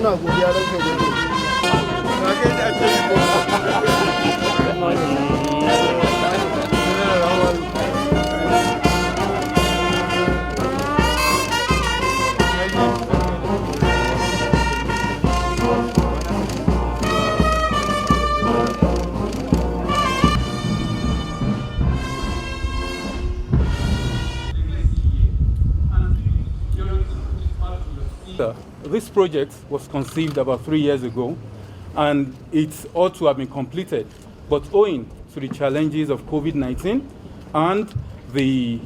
muna godiya da kai This project was conceived about 3 years ago, and it ought to have been completed, but owing to the challenges of COVID-19 and the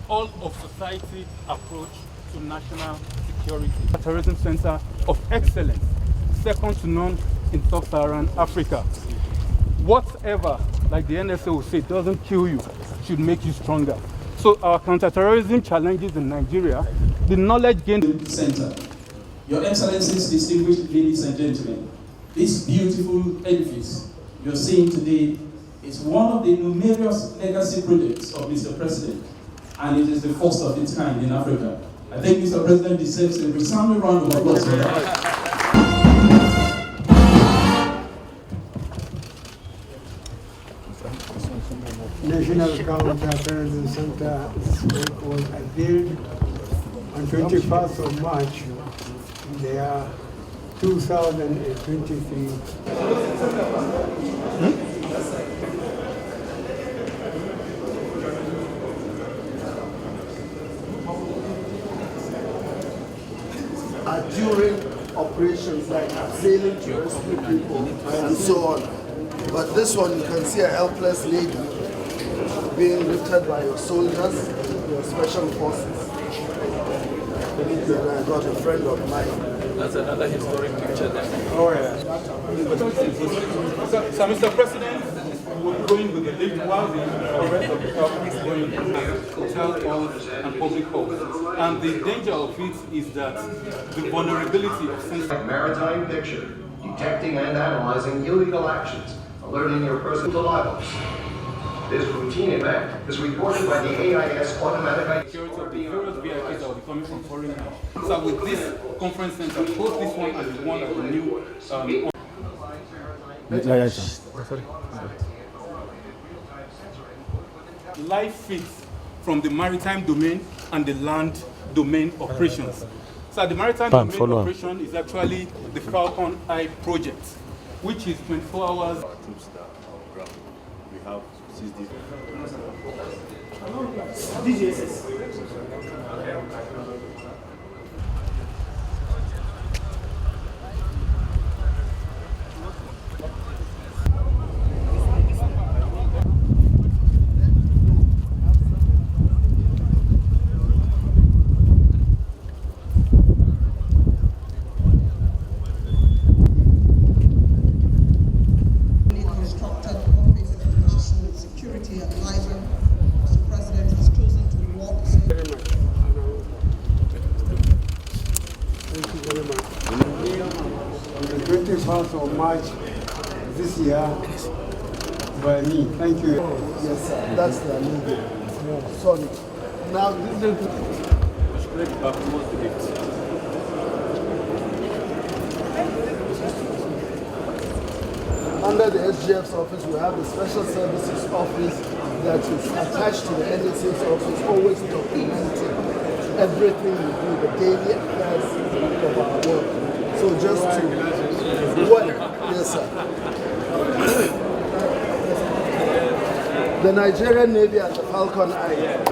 all of society approach to national security. A terrorism center of excellence, second to none in sub-Saharan Africa. Whatever, like the NSA will say, doesn't kill you, should make you stronger. So our counterterrorism challenges in Nigeria, the knowledge gained center. Your Excellencies, distinguished ladies and gentlemen, this beautiful edifice you're seeing today is one of the numerous legacy projects of Mr. President, and it is the first of its kind in Africa. I think Mr. President deserves a resounding round of applause for that. National Counterterrorism Center was unveiled on 21st of March. They are 2023. During operations like sailing to rescue people and so on. But this one, you can see a helpless lady being lifted by your soldiers, your special forces. And I got a friend of mine. That's another historic picture there. Oh yeah. So Mr. President, we're going with the lift while the rest of the public is going with hotel halls and public halls. And the danger of it is that the vulnerability of sensitive maritime picture, detecting and analyzing illegal actions, alerting your person to liability. This routine event is reported by the AIS automatic security of the various VIPs that will be coming from foreign now. So with this conference center, both this one and the one at the new live feeds from the maritime domain and the land domain operations. So the maritime domain operation is actually the Falcon Eye project, which is 24 hours. Our troops that are on ground. We have 6 different. On the 21st of March this year, by me. Thank you. Yes, sir. That's the movie. Sorry. Now, under the SGF's office, we have the Special Services Office that is attached to the NSA's office, always documenting everything we do, the daily affairs of our work. So just to what? Yes, sir. The Nigerian Navy and the Falcon Eye.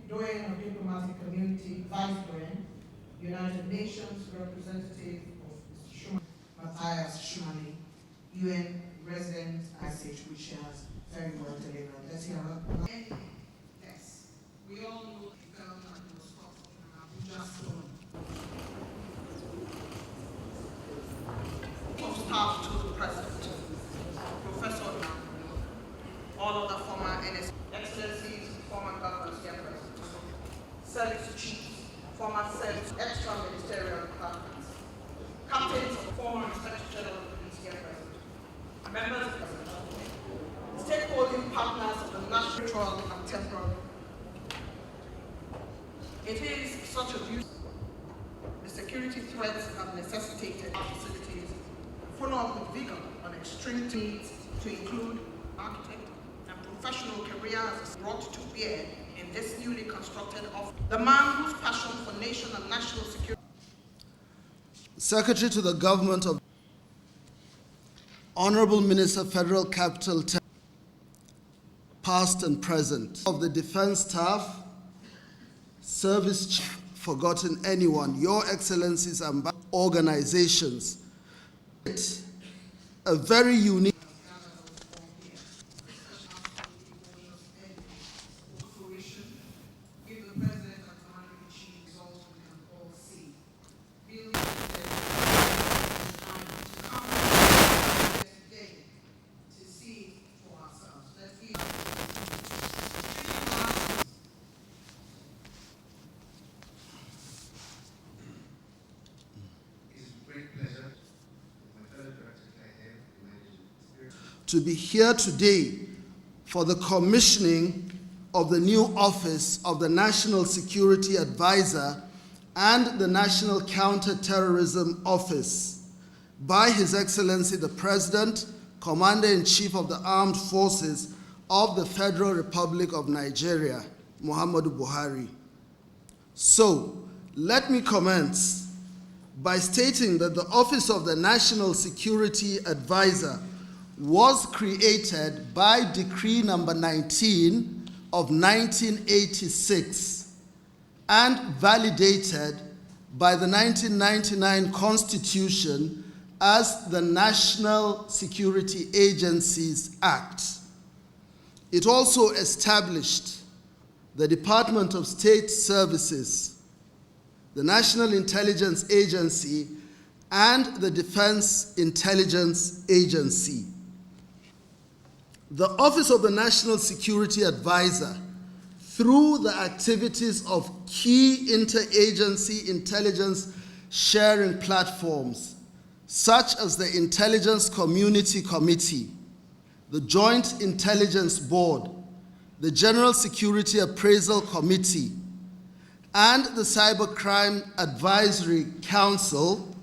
Doyen of Diplomatic Community, Vice Doyen, United Nations representative of Mr. Matthias Shumani, UN resident message which has very well delivered. Let's hear it. Yes, we all know the girl that was stopped from Abuja Stone. Of staff to the President, Professor all other former NS Excellencies, former governors, service chiefs, former service extra ministerial departments, captains of former Inspector General of Police here present, members of the stakeholding partners of the national and temporal. It is such abuse. The security threats have necessitated our facilities follow up with vigor on extreme needs to include architect and professional careers brought to bear in this newly constructed office. The man whose passion for nation and national security. Secretary to the Government of Honorable Minister, Federal Capital, past and present, of the Defense Staff, Service Chief, forgotten anyone, Your Excellencies and organizations, a very unique to be here today for the commissioning of the new office of the National Security Advisor and the National Counter-Terrorism Office by His Excellency the President, Commander-in-Chief of the Armed Forces of the Federal Republic of Nigeria, Muhammadu Buhari. So, let me commence by stating that the Office of the National Security Advisor was created by Decree number 19 of 1986 and validated by the 1999 Constitution as the National Security Agencies Act. It also established the Department of State Services, the National Intelligence Agency, and the Defense Intelligence Agency. The Office of the National Security Advisor, through the activities of key interagency intelligence sharing platforms, such as the Intelligence Community Committee, the Joint Intelligence Board, the General Security Appraisal Committee, and the Cybercrime Advisory Council,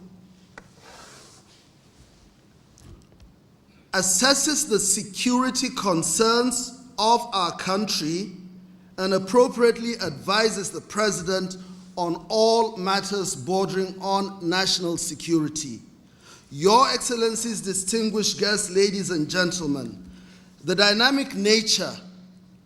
assesses the security concerns of our country and appropriately advises the President on all matters bordering on national security. Your Excellencies, distinguished guests, ladies and gentlemen, the dynamic nature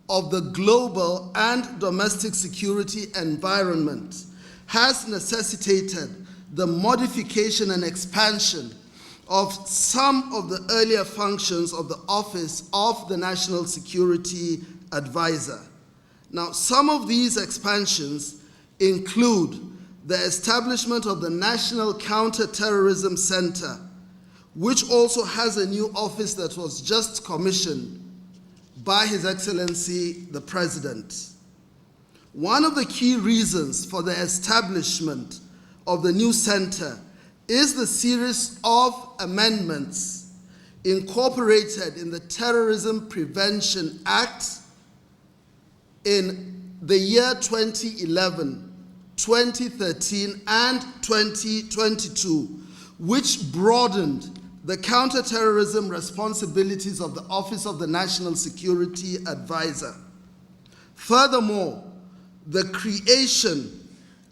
of the global and domestic security environment has necessitated the modification and expansion of some of the earlier functions of the Office of the National Security Advisor. Now, some of these expansions include the establishment of the National Counter-Terrorism Center, which also has a new office that was just commissioned by His Excellency the President. One of the key reasons for the establishment of the new center is the series of amendments incorporated in the Terrorism Prevention Act in the year 2011, 2013, and 2022, which broadened the counterterrorism responsibilities of the Office of the National Security Advisor. Furthermore, the creation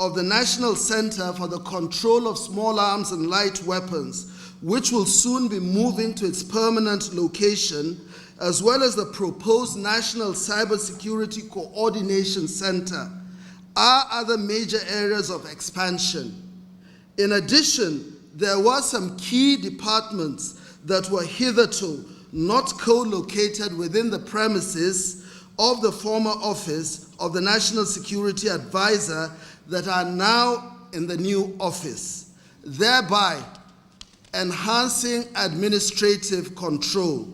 of the National Center for the Control of Small Arms and Light Weapons, which will soon be moving to its permanent location, as well as the proposed National Cybersecurity Coordination Center, are other major areas of expansion. In addition, there were some key departments that were hitherto not co-located within the premises of the former Office of the National Security Advisor that are now in the new office, thereby enhancing administrative control.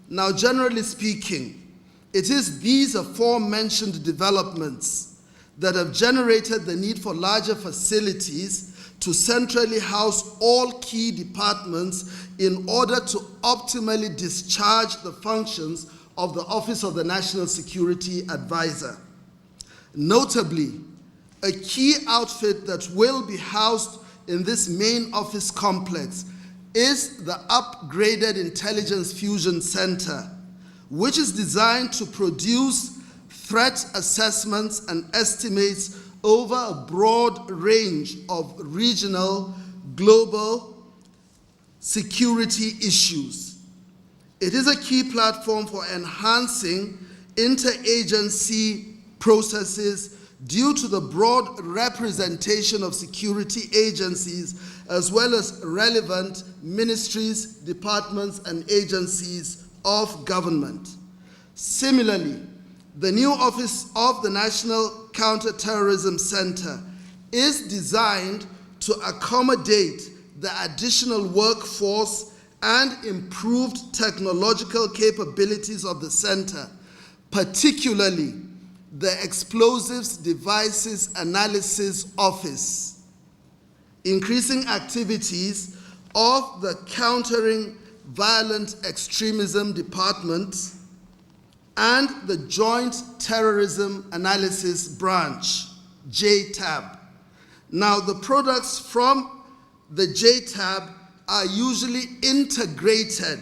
Now, generally speaking, It is these aforementioned developments that have generated the need for larger facilities to centrally house all key departments in order to optimally discharge the functions of the Office of the National Security Advisor. Notably, a key outfit that will be housed in this main office complex is the upgraded Intelligence Fusion Center, which is designed to produce threat assessments and estimates over a broad range of regional, global security issues. It is a key platform for enhancing interagency processes due to the broad representation of security agencies as well as relevant ministries, departments, and agencies of government. Similarly, the new Office of the National Counterterrorism Center is designed to accommodate the additional workforce and improved technological capabilities of the center, particularly the Explosives Devices Analysis Office, increasing activities of the Countering Violent Extremism Department, and the Joint Terrorism Analysis Branch, JTAB. Now, the products from the JTAB are usually integrated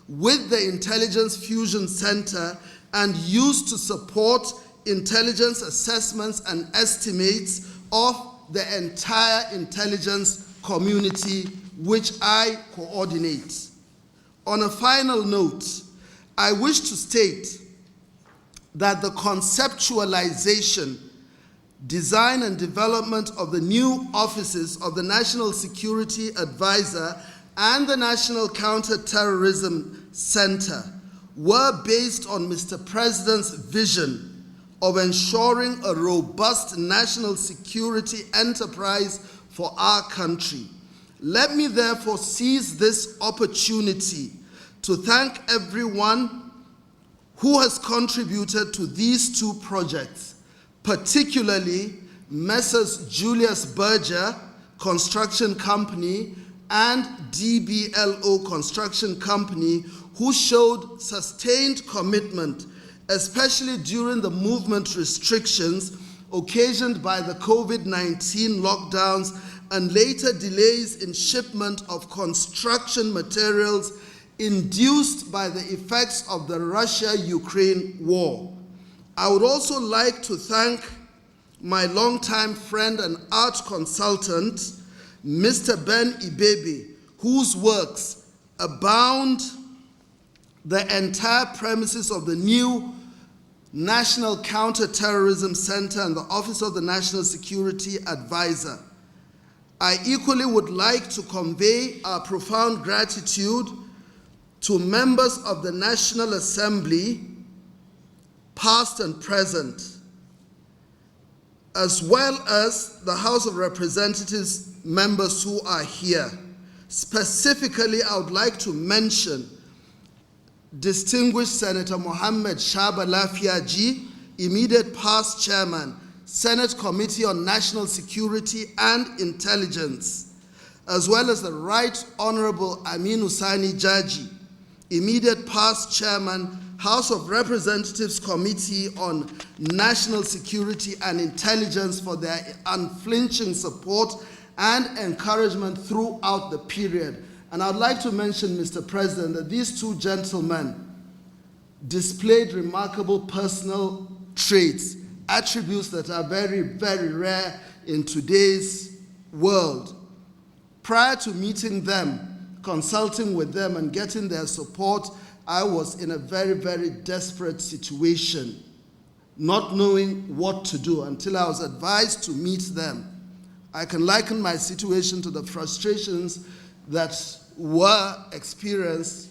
with the Intelligence Fusion Center and used to support intelligence assessments and estimates of the entire intelligence community, which I coordinate. On a final note, I wish to state that the conceptualization, design, and development of the new offices of the National Security Advisor and the National Counterterrorism Center were based on Mr. President's vision of ensuring a robust national security enterprise for our country. Let me therefore seize this opportunity to thank everyone who has contributed to these two projects, particularly Messrs. Julius Berger Construction Company and DBLO Construction Company, who showed sustained commitment, especially during the movement restrictions occasioned by the COVID-19 lockdowns and later delays in shipment of construction materials induced by the effects of the Russia-Ukraine war. I would also like to thank my longtime friend and art consultant, Mr. Ben Ibebe, whose works abound the entire premises of the new National Counterterrorism Center and the Office of the National Security Advisor. I equally would like to convey our profound gratitude to members of the National Assembly, past and present, as well as the House of Representatives members who are here. Specifically, I would like to mention distinguished Senator Mohammed Shaba Lafiaji, immediate past chairman, Senate Committee on National Security and Intelligence, as well as the Right Honorable Aminu Sani Jaji, immediate past chairman, House of Representatives Committee on National Security and Intelligence, for their unflinching support and encouragement throughout the period. And I'd like to mention, Mr. President, that these two gentlemen displayed remarkable personal traits, attributes that are very, very rare in today's world. Prior to meeting them, consulting with them, and getting their support, I was in a very, very desperate situation, not knowing what to do until I was advised to meet them. I can liken my situation to the frustrations that were experienced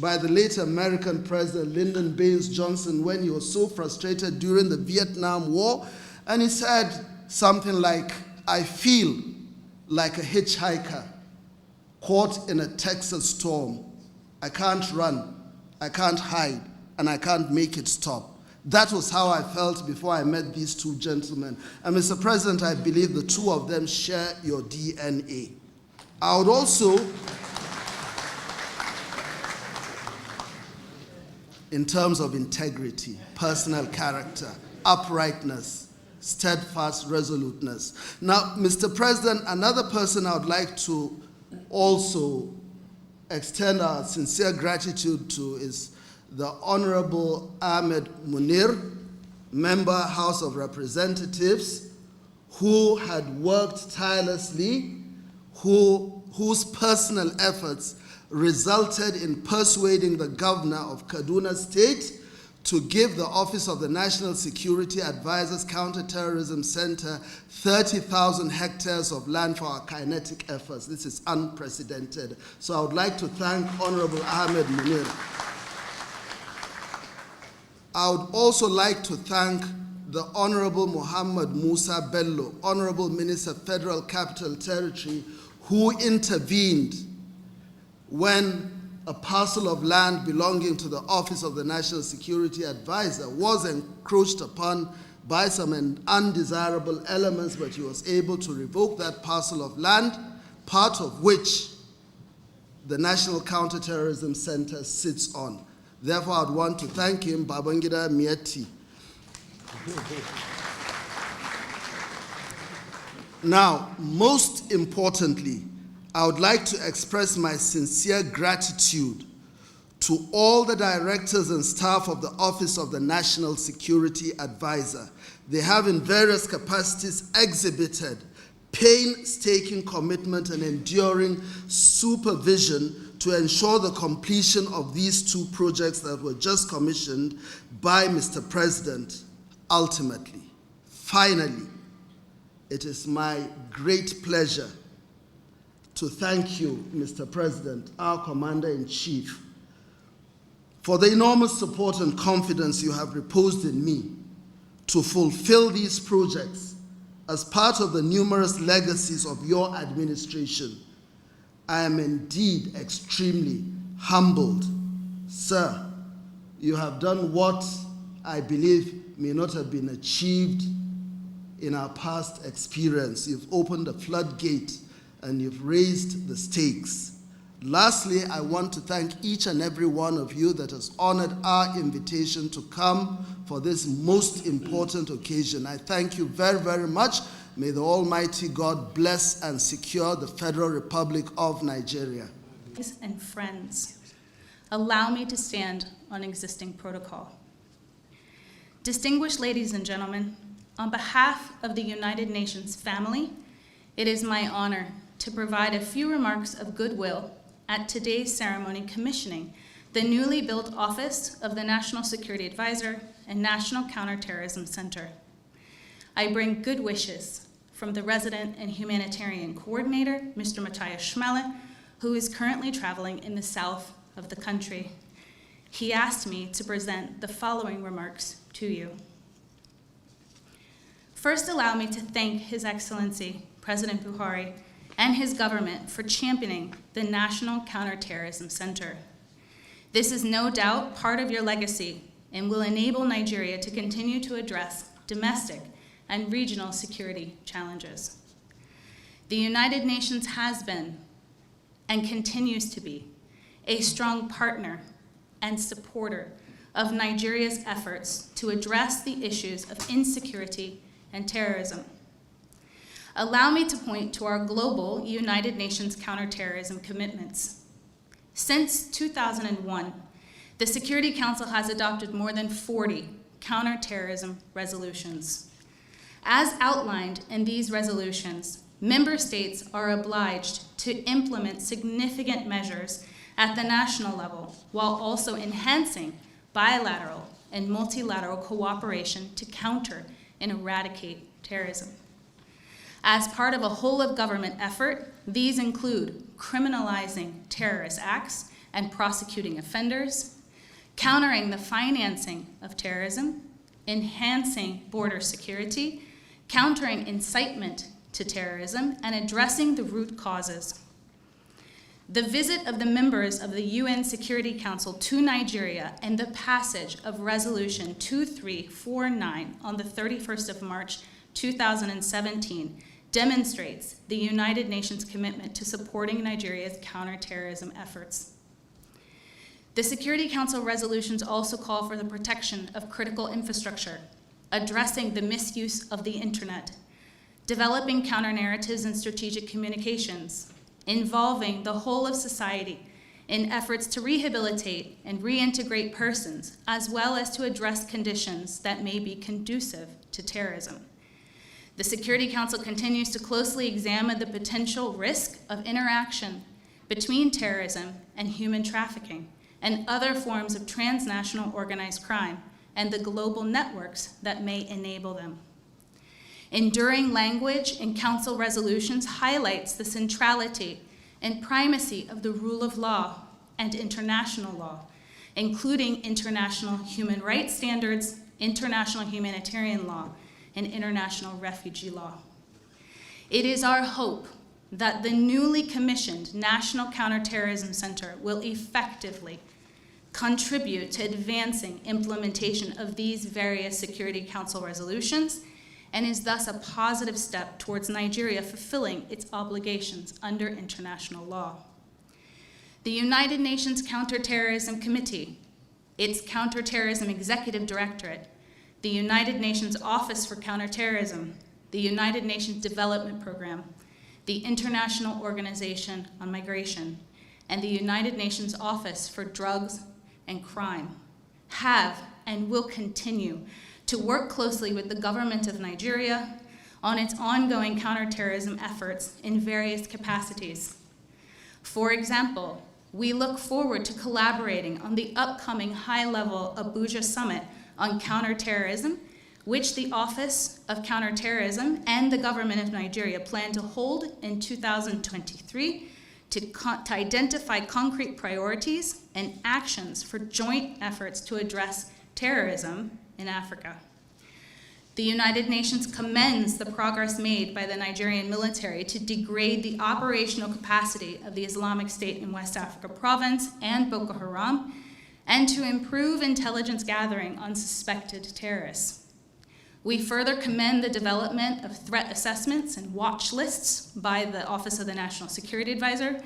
by the late American President Lyndon Baines Johnson when he was so frustrated during the Vietnam War, and he said something like, "I feel like a hitchhiker caught in a Texas storm. I can't run, I can't hide, and I can't make it stop." That was how I felt before I met these two gentlemen. And Mr. President, I believe the two of them share your DNA. I would also, in terms of integrity, personal character, uprightness, steadfast resoluteness. Now, Mr. President, another person I would like to also extend our sincere gratitude to is the Honorable Ahmed Munir, Member, House of Representatives, who had worked tirelessly, whose personal efforts resulted in persuading the governor of Kaduna State to give the Office of the National Security Advisor's Counterterrorism Center 30,000 hectares of land for our kinetic efforts. This is unprecedented. So I would like to thank Honorable Ahmed Munir. I would also like to thank the Honorable Muhammad Musa Bello, Honorable Minister, Federal Capital Territory, who intervened when a parcel of land belonging to the Office of the National Security Advisor was encroached upon by some undesirable elements, but he was able to revoke that parcel of land, part of which the National Counterterrorism Center sits on. Therefore, I'd want to thank him, Babangida Mieti. Now, most importantly, I would like to express my sincere gratitude to all the directors and staff of the Office of the National Security Advisor. They have in various capacities exhibited painstaking commitment and enduring supervision to ensure the completion of these two projects that were just commissioned by Mr. President. Ultimately, finally, it is my great pleasure to thank you, Mr. President, our Commander-in-Chief, for the enormous support and confidence you have reposed in me to fulfill these projects as part of the numerous legacies of your administration. I am indeed extremely humbled. Sir, you have done what I believe may not have been achieved in our past experience. You've opened a floodgate and you've raised the stakes. Lastly, I want to thank each and every one of you that has honored our invitation to come for this most important occasion. I thank you very, very much. May the Almighty God bless and secure the Federal Republic of Nigeria. And friends, allow me to stand on existing protocol. Distinguished ladies and gentlemen, on behalf of the United Nations family, it is my honor to provide a few remarks of goodwill at today's ceremony commissioning the newly built Office of the National Security Advisor and National Counterterrorism Center. I bring good wishes from the Resident and Humanitarian Coordinator, Mr. Matthias Schmelle, who is currently traveling in the south of the country. He asked me to present the following remarks to you. First, allow me to thank His Excellency, President Buhari, and his government for championing the National Counterterrorism Center. This is no doubt part of your legacy and will enable Nigeria to continue to address domestic and regional security challenges. The United Nations has been and continues to be a strong partner and supporter of Nigeria's efforts to address the issues of insecurity and terrorism. Allow me to point to our global United Nations counterterrorism commitments. Since 2001, the Security Council has adopted more than 40 counterterrorism resolutions. As outlined in these resolutions, member states are obliged to implement significant measures at the national level while also enhancing bilateral and multilateral cooperation to counter and eradicate terrorism. As part of a whole-of-government effort, these include criminalizing terrorist acts and prosecuting offenders, countering the financing of terrorism, enhancing border security, countering incitement to terrorism, and addressing the root causes. the visit of the members of the UN Security Council to Nigeria and the passage of Resolution 2349 on the 31st of March 2017 demonstrates the United Nations commitment to supporting Nigeria's counterterrorism efforts. The Security Council resolutions also call for the protection of critical infrastructure, addressing the misuse of the internet, developing counter-narratives and strategic communications, involving the whole of society in efforts to rehabilitate and reintegrate persons, as well as to address conditions that may be conducive to terrorism. The Security Council continues to closely examine the potential risk of interaction between terrorism and human trafficking and other forms of transnational organized crime and the global networks that may enable them. Enduring language in Council resolutions highlights the centrality and primacy of the rule of law and international law, including international human rights standards, international humanitarian law, and international refugee law. It is our hope that the newly commissioned National Counterterrorism Center will effectively contribute to advancing implementation of these various Security Council resolutions and is thus a positive step towards Nigeria fulfilling its obligations under international law. The United Nations Counterterrorism Committee, its Counterterrorism Executive Directorate, the United Nations Office for Counterterrorism, the United Nations Development Program, the International Organization on Migration, and the United Nations Office for Drugs and Crime have and will continue to work closely with the government of Nigeria on its ongoing counterterrorism efforts in various capacities. For example, we look forward to collaborating on the upcoming high-level Abuja Summit on counterterrorism, which the Office of Counterterrorism and the government of Nigeria plan to hold in 2023 to identify concrete priorities and actions for joint efforts to address terrorism in Africa. The United Nations commends the progress made by the Nigerian military to degrade the operational capacity of the Islamic State in West Africa Province and Boko Haram, and to improve intelligence gathering on suspected terrorists. We further commend the development of threat assessments and watch lists by the Office of the National Security Advisor,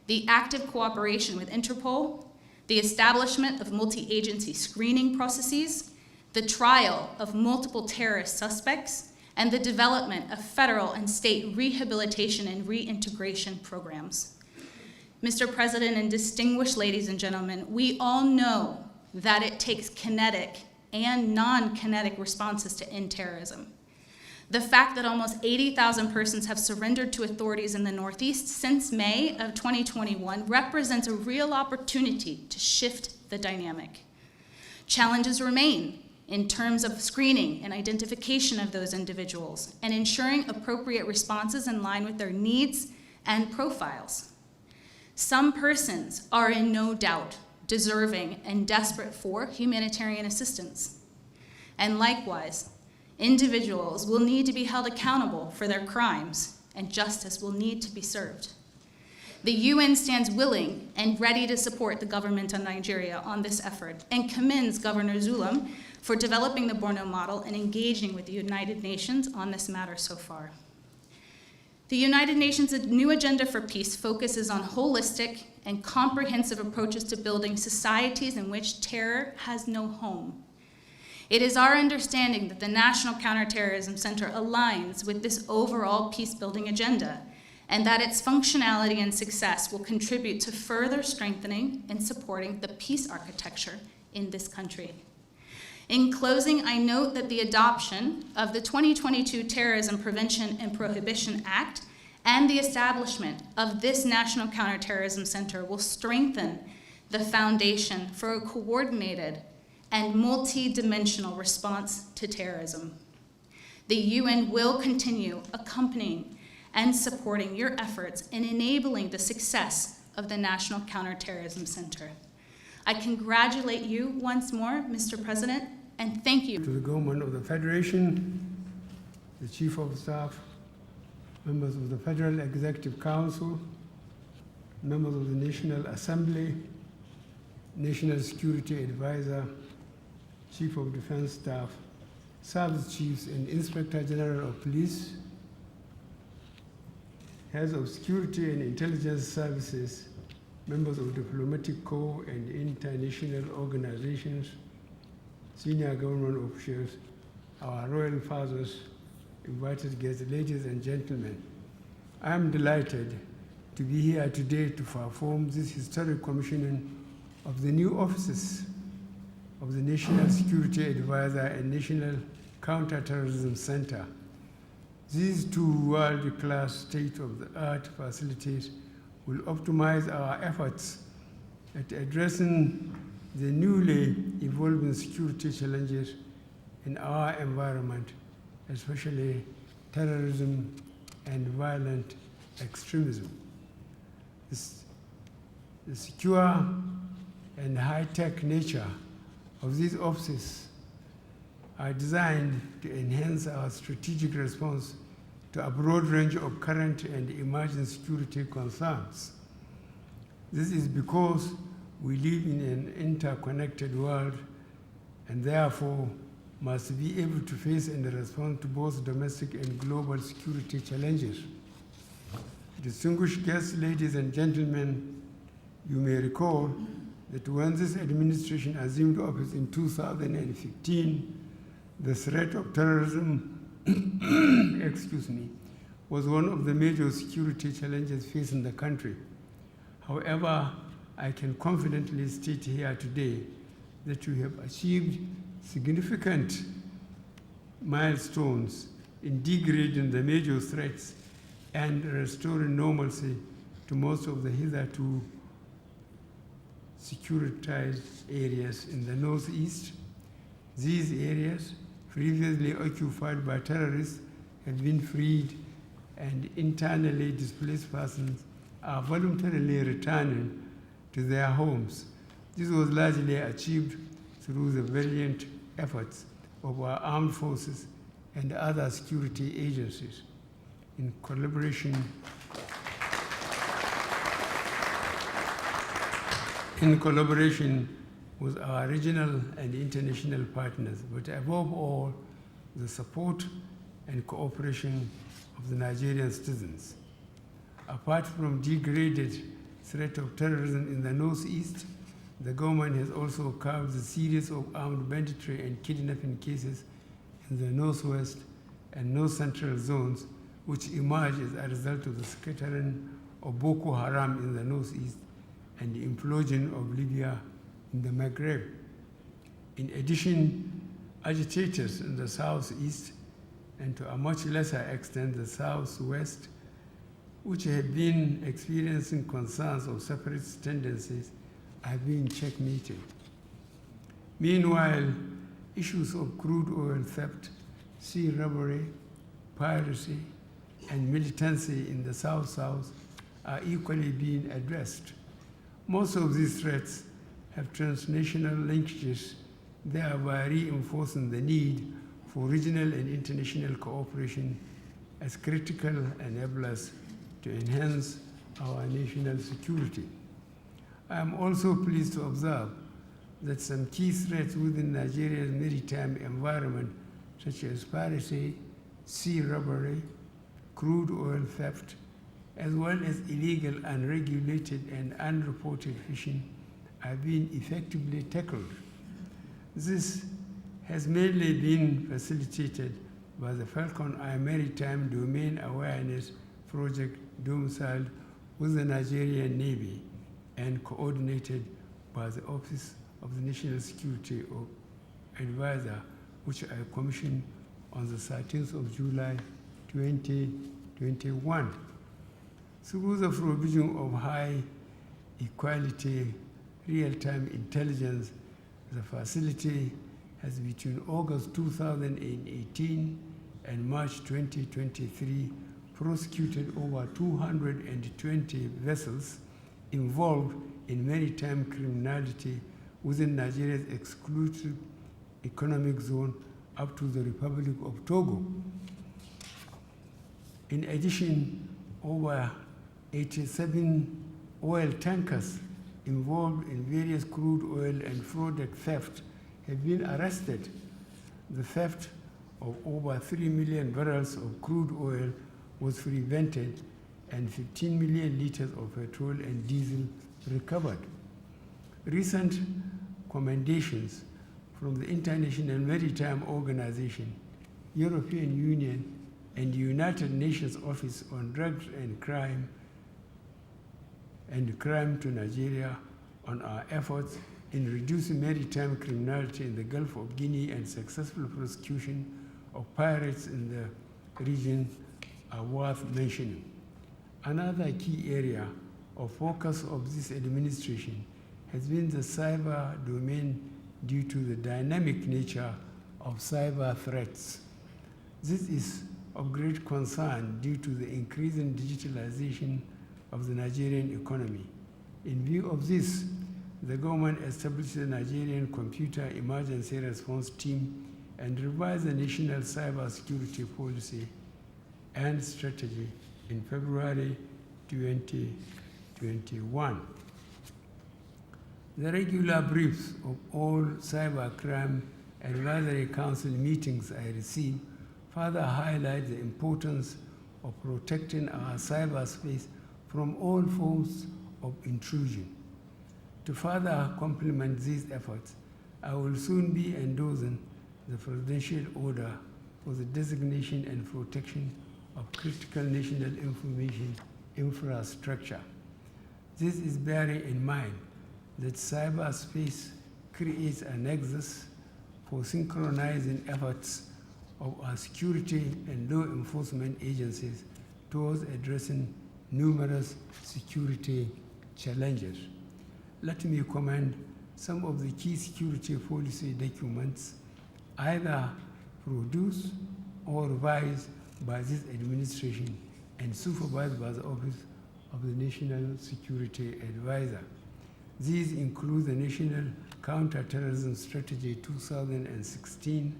the active cooperation with Interpol, the establishment of multi-agency screening processes, the trial of multiple terrorist suspects, and the development of federal and state rehabilitation and reintegration programs. Mr. President and distinguished ladies and gentlemen, we all know that it takes kinetic and non-kinetic responses to end terrorism. The fact that almost 80,000 persons have surrendered to authorities in the Northeast since May of 2021 represents a real opportunity to shift the dynamic. Challenges remain in terms of screening and identification of those individuals and ensuring appropriate responses in line with their needs and profiles. Some persons are in no doubt deserving and desperate for humanitarian assistance. And likewise, individuals will need to be held accountable for their crimes, and justice will need to be served. The UN stands willing and ready to support the government of Nigeria on this effort and commends Governor Zulum for developing the Borno model and engaging with the United Nations on this matter so far. The United Nations' new agenda for peace focuses on holistic and comprehensive approaches to building societies in which terror has no home. It is our understanding that the National Counterterrorism Center aligns with this overall peace-building agenda, and that its functionality and success will contribute to further strengthening and supporting the peace architecture in this country. In closing, I note that the adoption of the 2022 Terrorism Prevention and Prohibition Act and the establishment of this National Counterterrorism Center will strengthen the foundation for a coordinated and multi-dimensional response to terrorism. The UN will continue accompanying and supporting your efforts in enabling the success of the National Counterterrorism Center. I congratulate you once more, Mr. President, and thank you. To the government of the Federation, the Chief of Staff, members of the Federal Executive Council, members of the National Assembly, National Security Advisor, Chief of Defense Staff, Service Chiefs and Inspector General of Police, heads of security and intelligence services, members of diplomatic corps and international organizations, senior government officials, our royal fathers, invited guests, ladies and gentlemen. I am delighted to be here today to perform this historic commissioning of the new offices of the National Security Advisor and National Counterterrorism Center. These two world-class state-of-the-art facilities will optimize our efforts at addressing the newly evolving security challenges in our environment, especially terrorism and violent extremism. The secure and high-tech nature of these offices are designed to enhance our strategic response to a broad range of current and emerging security concerns. This is because we live in an interconnected world and therefore must be able to face and respond to both domestic and global security challenges. Distinguished guests, ladies and gentlemen, you may recall that when this administration assumed office in 2015, the threat of terrorism was one of the major security challenges facing the country. However, I can confidently state here today that we have achieved significant milestones in degrading the major threats and restoring normalcy to most of the hitherto securitized areas in the Northeast. These areas, previously occupied by terrorists, have been freed, and internally displaced persons are voluntarily returning to their homes. This was largely achieved through the valiant efforts of our armed forces and other security agencies in collaboration with our regional and international partners, but above all, the support and cooperation of the Nigerian citizens. Apart from degraded threat of terrorism in the Northeast, the government has also curbed a series of armed banditry and kidnapping cases in the Northwest and North Central zones, which emerged as a result of the scattering of Boko Haram in the Northeast and the implosion of Libya in the Maghreb. In addition, agitators in the Southeast and to a much lesser extent the Southwest, which have been experiencing concerns of separatist tendencies, have been checkmated. Meanwhile, issues of crude oil theft, sea robbery, piracy, and militancy in the South-South are equally being addressed. Most of these threats have transnational linkages, thereby reinforcing the need for regional and international cooperation as critical enablers to enhance our national security. I am also pleased to observe that some key threats within Nigeria's maritime environment, such as piracy, sea robbery, crude oil theft, as well as illegal, unregulated, and unreported fishing, are being effectively tackled. This has mainly been facilitated by the Falcon Eye Maritime Domain Awareness Project domiciled with the Nigerian Navy and coordinated by the Office of the National Security Advisor, which I commissioned on the 13th of July 2021. Through the provision of high equality real-time intelligence, the facility has between August 2018 and March 2023 prosecuted over 220 vessels involved in maritime criminality within Nigeria's exclusive economic zone up to the Republic of Togo. In addition, over 87 oil tankers involved in various crude oil and product theft have been arrested. The theft of over 3 million barrels of crude oil was prevented and 15 million liters of petrol and diesel recovered. Recent commendations from the International Maritime Organization, European Union, and the United Nations Office on Drugs and Crime to Nigeria on our efforts in reducing maritime criminality in the Gulf of Guinea and successful prosecution of pirates in the region are worth mentioning. Another key area of focus of this administration has been the cyber domain due to the dynamic nature of cyber threats. This is of great concern due to the increasing digitalization of the Nigerian economy. In view of this, the government established the Nigerian Computer Emergency Response Team and revised the National Cyber Security Policy and Strategy in February 2021. The regular briefs of all Cybercrime Advisory Council meetings I receive further highlight the importance of protecting our cyberspace from all forms of intrusion. To further complement these efforts, I will soon be endorsing the presidential order for the designation and protection of critical national information infrastructure. This is bearing in mind that cyberspace creates a nexus for synchronizing efforts of our security and law enforcement agencies towards addressing numerous security challenges. Let me commend some of the key security policy documents either produced or revised by this administration and supervised by the Office of the National Security Advisor. These include the National Counterterrorism Strategy 2016,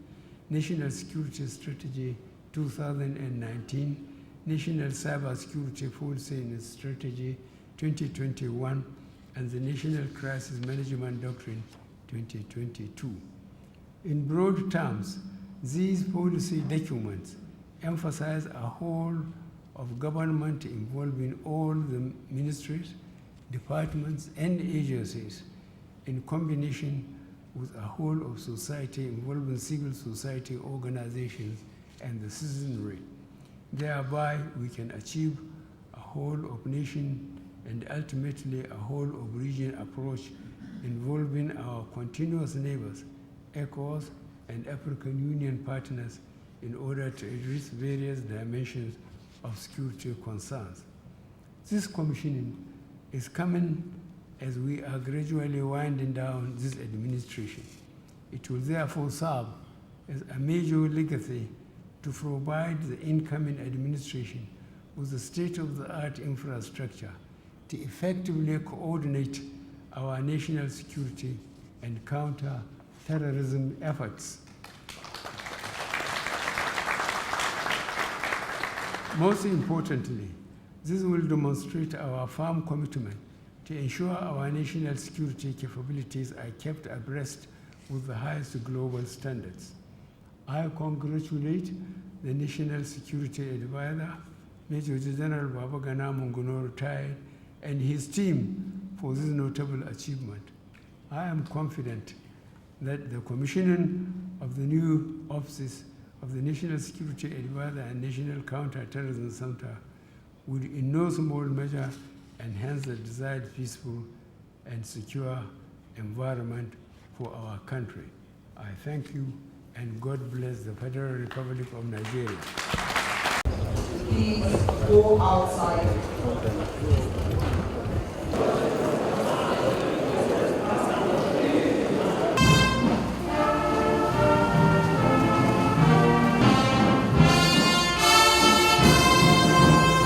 National Security Strategy 2019, National Cyber Security Policy and Strategy 2021, and the National Crisis Management Doctrine 2022. In broad terms, these policy documents emphasize a whole of government involving all the ministries, departments, and agencies in combination with a whole of society involving civil society organizations and the citizenry. Thereby, we can achieve a whole of nation and ultimately a whole of region approach involving our continuous neighbors, ECOWAS, and African Union partners in order to address various dimensions of security concerns. This commissioning is coming as we are gradually winding down this administration. It will therefore serve as a major legacy to provide the incoming administration with the state-of-the-art infrastructure to effectively coordinate our national security and counter-terrorism efforts. Most importantly, this will demonstrate our firm commitment to ensure our national security capabilities are kept abreast with the highest global standards. I congratulate the National Security Advisor, Major General Babagana Munguno retired, and his team for this notable achievement. I am confident that the commissioning of the new offices of the National Security Advisor and National Counter-Terrorism Center would in no small measure enhance the desired peaceful and secure environment for our country. I thank you, and God bless the Federal Republic of Nigeria. Please go outside.